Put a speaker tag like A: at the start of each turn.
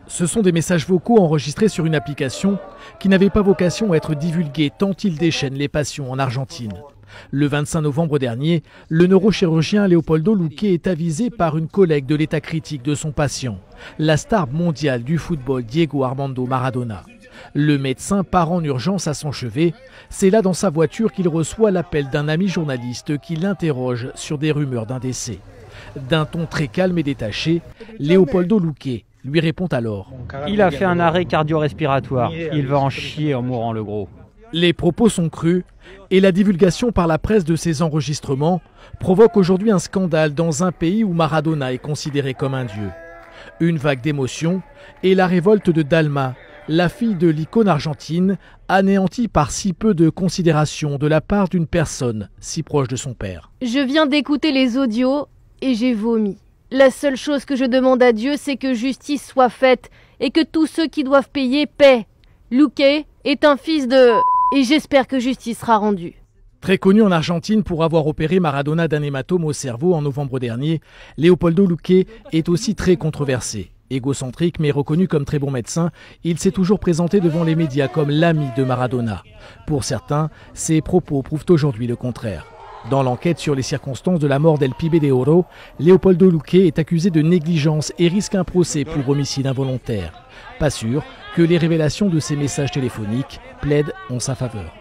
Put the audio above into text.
A: Ce sont des messages vocaux enregistrés sur une application qui n'avait pas vocation à être divulgués tant ils déchaînent les passions en Argentine. Le 25 novembre dernier, le neurochirurgien Leopoldo Luque est avisé par une collègue de l'état critique de son patient, la star mondiale du football Diego Armando Maradona. Le médecin part en urgence à son chevet. C'est là dans sa voiture qu'il reçoit l'appel d'un ami journaliste qui l'interroge sur des rumeurs d'un décès. D'un ton très calme et détaché, Leopoldo Luque lui répond alors.
B: Il a fait un arrêt cardio-respiratoire. Il va en chier en mourant, le gros.
A: Les propos sont crus et la divulgation par la presse de ces enregistrements provoque aujourd'hui un scandale dans un pays où Maradona est considéré comme un dieu. Une vague d'émotions et la révolte de Dalma, la fille de l'icône argentine, anéantie par si peu de considération de la part d'une personne si proche de son père.
C: Je viens d'écouter les audios et j'ai vomi. La seule chose que je demande à Dieu, c'est que justice soit faite et que tous ceux qui doivent payer paient. Luque est un fils de... et j'espère que justice sera rendue.
A: Très connu en Argentine pour avoir opéré Maradona d'un hématome au cerveau en novembre dernier, Leopoldo Luque est aussi très controversé. Égocentrique mais reconnu comme très bon médecin, il s'est toujours présenté devant les médias comme l'ami de Maradona. Pour certains, ses propos prouvent aujourd'hui le contraire. Dans l'enquête sur les circonstances de la mort d'El Pibe de Oro, Leopoldo Luque est accusé de négligence et risque un procès pour homicide involontaire. Pas sûr que les révélations de ses messages téléphoniques plaident en sa faveur.